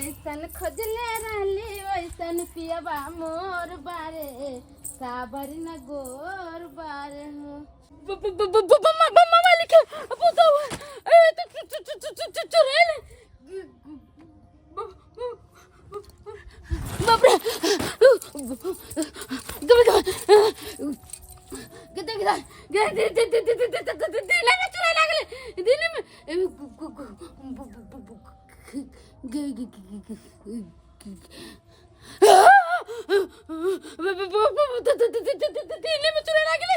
ऐसन खोजले रहली वैसन पियबा मोर बारे साबर न गोर बारे हो बम्मा मालिक पुतो ए चुरेल बाप रे गदे दिले में चुरा लागले दिले में दिले में चुरा लागले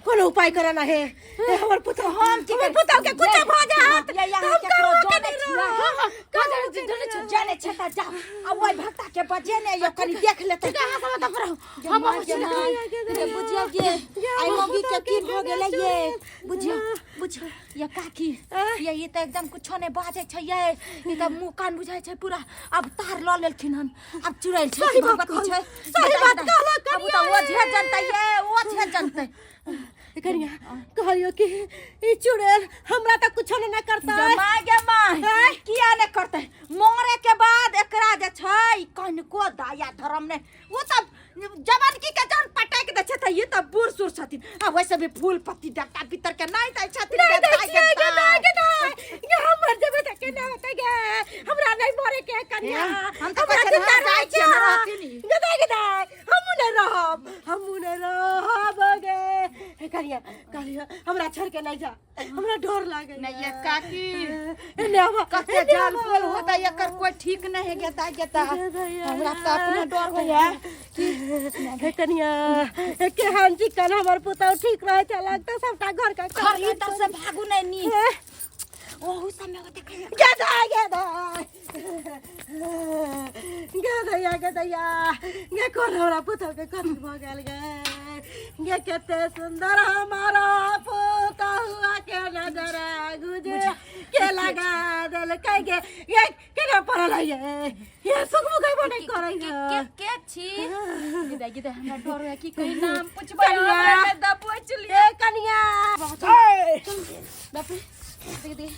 कोनो उपाय करना है हमर पुत्र हम के पुत्र के कुछ भ जात हम करो जाने छता जा अब ओइ भक्ता के बजे ने यो कनी देख लेते कहां से बता पर हम बुझियो के आई मोगी के की हो गेले ये बुझियो ये काकी ये त एकदम कुछो ने बाजे छै ये त मुंह कान बुझाय छै पूरा अब तार ल लेलखिन हन अब चुराइल छै भगवती छै सही बात कहला अब त वो झे जनतै ये वो झे जनतै करिया कहलियो कि ई चुड़ैल हमरा त कुछो न करता गे माय किया न करतै मोरे के बाद एकरा जे छै कनको दाया धर्म ने वो त जवान की के जान पटक दे छै त ये त बूढ़ सुर छथिन आ वैसे भी फूल पत्ती देवता पितर के नहीं दै छथिन ये हमर जबे तक न होतै गे हमरा नहीं मरे के कन्या हम त कहै जाय छै न रहथिन गदा हम न रहब गे करिया हमरा छोड़ के नहीं जा हमरा डर लागे नहीं ये काकी ने कते जान खोल होता एकर कोई ठीक नहीं है गेता हमरा त अपने डर होया कि कनिया के हांजी कन हमर पुतौ ठीक रहे छै लगता सबटा घर का खरी त से भागु नहीं नी ओहु समय होते गदा गे कोन हमरा पुतौ के कथि भ गेल गे कते सुंदर हमारा पुतौ के नजर गुजे के लगा देल गे ये केना पड़ल ये सुगमु गई बने करै के छी गिदा हमरा डर है कि कहीं नाम पूछबा हमरा दबो चलिए कनिया बाप रे दे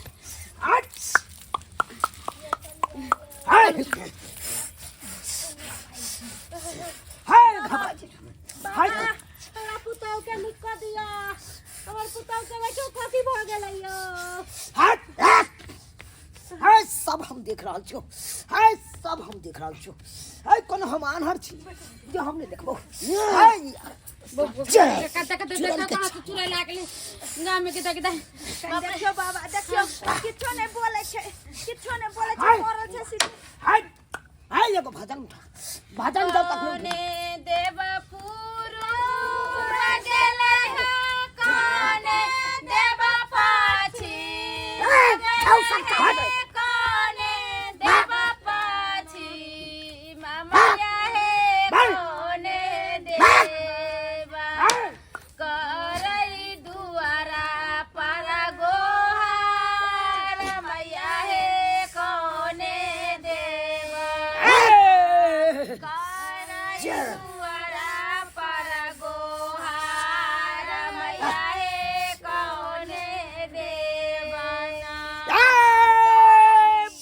हाय हमरा पुतौ के निक दिया हमर पुतौ के बेचो कथि भ गेलै यो हाय सब हम देख रहल छियो हाय सब हम देख रहल छियो हाय कोनो हम आन्हर छी जो हमने देखबो हाय चुरा लागले गाँव में किता देखियो बाबा देखियो किछो नहीं बोले छे मरल छे सीधे हाय हाय एगो भजन जब तक ने देव पुरुष गेले काने देव पाछी काने देव पाछी मामया हे कोने देवा करई दुआरा पारा गोहार मैया हे कोने देवा करई दुआरा पारा गोहार मैया हे कोने देवा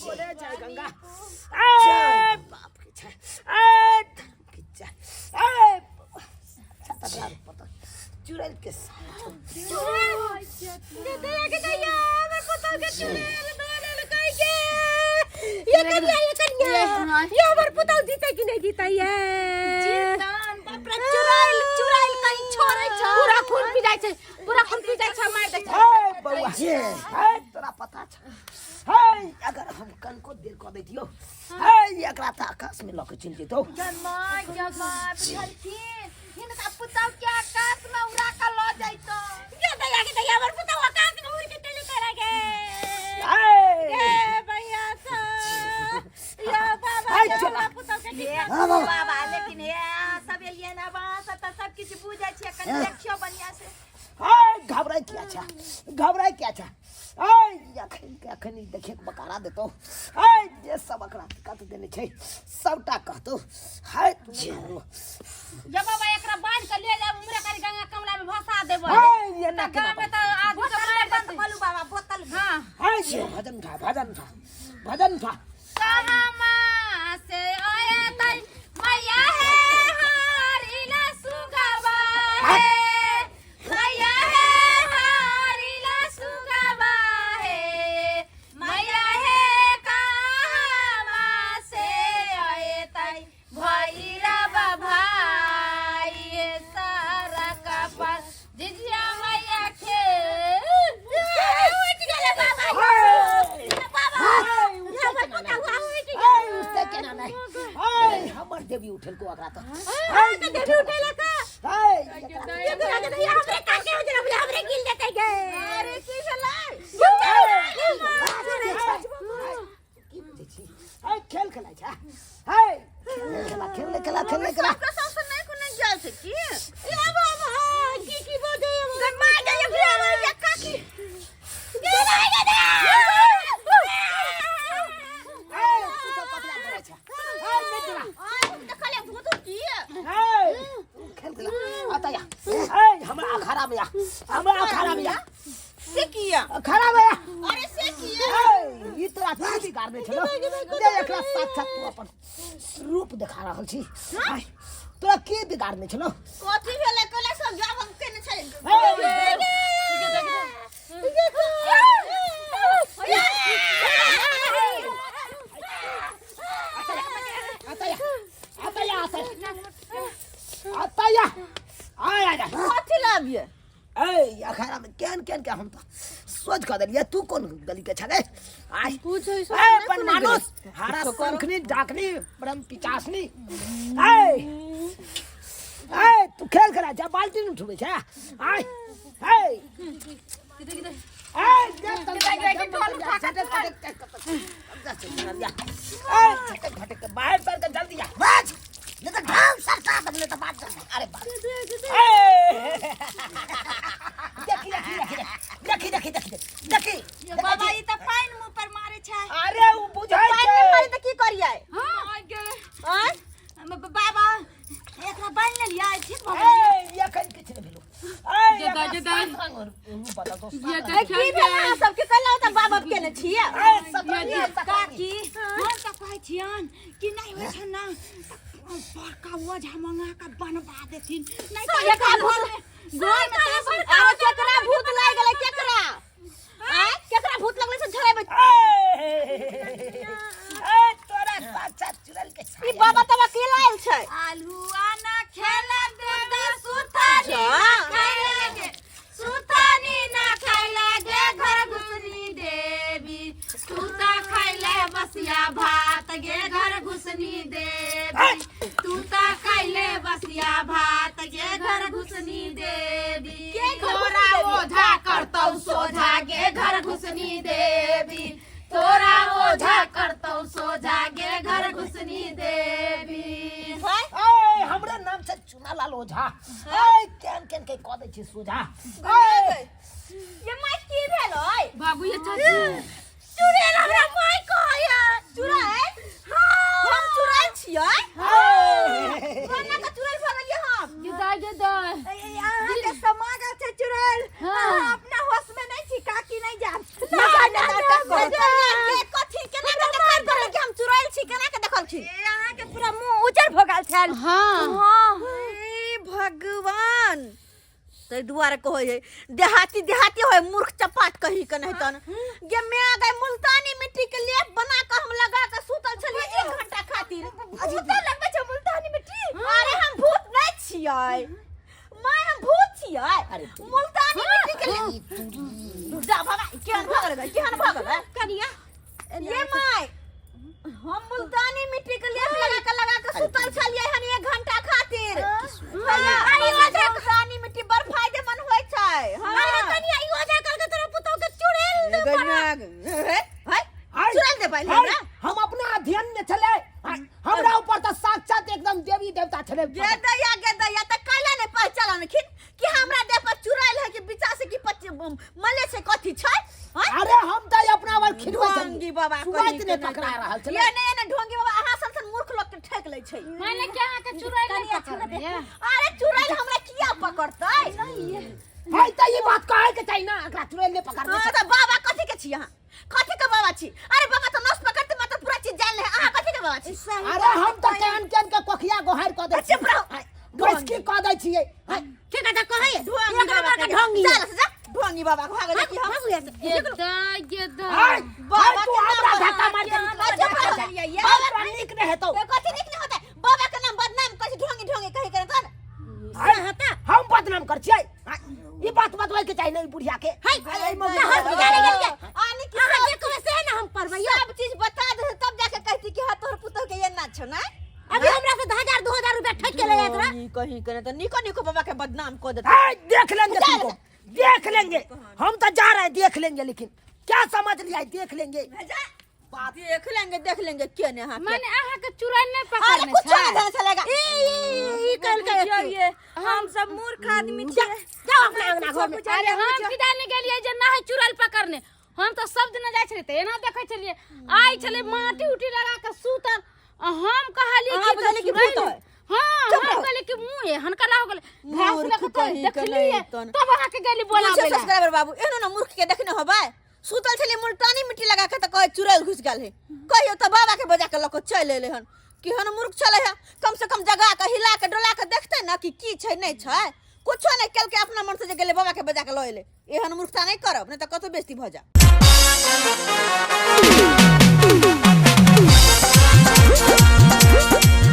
बोले जय गंगा जय बाप की जय धर्म की जय छतरार पता चुड़ैल के बउआ हाय तोरा पता छ हाय अगर हम कन को देर कर देतियो हाय एकरा त आकाश में लके चल जेतो बाबा लेकिन सब एलिए ना बस सब किछ बुझै छै कनि देखियो बढ़िया से हाय घबराई क्या छ हाय अखन देखे के बकारा देतो हाय जे सब एकरा कत देने छै सबटा कहतो हाय जब बाबा एकरा बांध के ले जाब उमरे करी गंगा कमला में भसा देबो हाय ये ना गांव में तो आदमी के मार बंद बोलू बाबा बोतल हां हाय भजन था कहामा से आया तई मैया हे हारीला सुगवा हे मैया हे हारीला सुगवा हे मैया हे कहामा से आया तई भैरा भाई सारा कपाल जिजिया मैया के उठ गेले बाबा हमर देवी उठल को अगरा तो देवी उठेला का हाय हमरे काके हो जरा हमरे गिल देते गे अरे की भेलै हाय खेल खेला छ हाय खेला प्रशासन नहीं को नहीं जाय छै की ए बाबा की बोले मार दे ये काकी अखाड़ा में से किया अखाड़ा में अरे से किया ई तोरा की करने छलो जे एकरा साथ तू अपन रूप देखा रहल छी तोरा की बिगाड़ने छलो कथि भेले कले सब जब हम केने छै आया कथि लाबिए अखाड़ा में केन के हम तो सोच कर दिया तू कौन गली के छगे आई पूछो पर मानुस हारा संखनी डाकनी ब्रह्म पिचासनी तू खेल करा जा बाल्टी न उठबे छै आई बाहर पर जल्दी आ नहीं तो ढाल सरका बदले तो बात अरे देखी बाबा ई त पाइन मुंह पर मारे छै अरे उ बुझाय पाइन छै में मारे त की करियै हां बाबा एकरा बाइन ले लिया ठीक भऽ ये कन किछ नै भेलो की भेला सबके कहला त बाबा केने छियै काकी हम त कहै छियन कि नहीं होय छै ना बड़का ओझा मंगा के बनवा देथिन नहीं त एकरा घर में केकरा भूत लाग गेलै केकरा भूत लगले से झड़ेबै बसिया भात गे घर घुसनी देवी तू ता कैले बसिया भात गे घर घुसनी देवी तोरा ओझा करतौ सोझा गे घर घुसनी देवी तोरा ओझा करतौ सोझा गे घर घुसनी देवी ए हमरे नाम से चुनालाल ओझा ए केन केन के कह दै छी सोझा ए ये माय की भेलै बाबू ये चाची चुड़ैल हमरा माय कहैया चुड़ैल हम चुड़ैल छियै कोना के चुड़ैल भऽ गेलियै हम गे अहाँ के समाज छै चुड़ैल अहाँ अपना होश में नहीं छी काकी नहीं जान कथी केना के देखल करे कि हम चुड़ैल छी केना के देखल छी अहाँ के पूरा मुंह उजर भ गेल छल हां भगवान तै दुआरे कहै है देहाती देहाती होय मूर्ख चपाट कही के नहीं तन गे मैं गए मुल्तानी मिट्टी के लेप बना के हम लगा के सुतल छलिए 1 घंटा खातिर सुतल लगबे छै मुल्तानी मिट्टी अरे हम भूत नहीं छियै माय हम भूत छियै मुल्तानी मिट्टी के लेप जा भगा केहन भगल कनिया ये माय हम मुल्तानी मिट्टी के लेप लगा के सुतल छलिए हन 1 घंटा खातिर अरे मुल्तानी मिट्टी बड़ फायदेमंद होय छै अरे कनिया ई ओझा करके तोरा पुतौ के चुड़ैल चुड़ैल दे पहिले हमरा हम अपना अध्ययन में चले हमरा ऊपर तो साक्षात एकदम देवी देवता छले गे दैया त काला ने पहचान खिन कि हमरा देह पर चुड़ैल है कि बिचा से कि मले से कथी छै अरे हम तो अपना बार खिलवा ढोंगी बाबा कहि ने टकरा रहल छले ये ने ढोंगी बाबा अहाँ सब मूर्ख लोग के ठेक लै छै मैंने क्या के चुड़ैल नहीं पकड़ अरे चुड़ैल हमरा किया पकड़तै है त ई बात कहे के चाहिए ना एकरा चुड़ैल ने पकड़ हां त बाबा कथी के छी अहाँ कथी के बाबा छी अरे बाबा तो नस पकड़ते मतलब पूरा चीज जान ले अहाँ कथी के बाबा छी अरे हम तो केन केन के कोखिया गोहार क दै चुप रहो बस की कह दै छियै के कथा कहै ढोंगी बाबा के ढोंगी चल जा ढोंगी बाबा को भाग देखी हम गेदा बाबा तू हमरा धक्का मार दे ये बाबा निक नहीं हेतौ कथी निक नहीं होता बाबा के नाम बदनाम कर ढोंगी ढोंगी कहि करे तन हम बदनाम कर छियै ई बात बतबै के चाहिए नहीं बुढ़िया के हाय हम बिगाड़े गेलिए आनी की अहाँ जे कहै से ना हम परबै सब चीज बता दे तब जाके कहती कि हां तोहर पुतौ के ये ना छ ना अभी हमरा से 1000 2000 रुपया ठक के ले जात रे कहीं करे तो निको निको बाबा के बदनाम कर देता देख लेंगे तुमको देख लेंगे हम तो जा रहे हैं देख लेंगे लेकिन क्या समझ लिया देख लेंगे देख लेंगे के ने हां मैंने आहा के चुड़ैल नहीं पकड़ने कुछ नहीं चलेगा ई कल के हम सब मूर्ख आदमी छियै जाओ अपना अंगना घर में अरे हम किदाने गेलिए जे ना है चुड़ैल पकड़ने हम तो सब दिन जाय छले त एना देखै छलिए आई छले माटी उठी लगा के सुतल हम कहली कि भूत है हां हम कहली कि मुंह है हनकला हो गेल घास लगा देखलिए तब आहा के गेली बोला बेला सब्सक्राइबर बाबू एनो ना मूर्ख के देखने होबे सुतल छली मुल्तानी मिट्टी लगा के त कहे चुड़ैल घुस गेल है कहियो त बाबा के बजा के लको चल एले हन कि हन मूर्ख चले है कम से कम जगह के हिला के डोला के देखते ना कि की छै नहीं छै कुछो नहीं कल के अपना मन से जे गेले बाबा के बजा के ल एले एहन मूर्खता नहीं करब नहीं त कतो बेइज्जती भ जा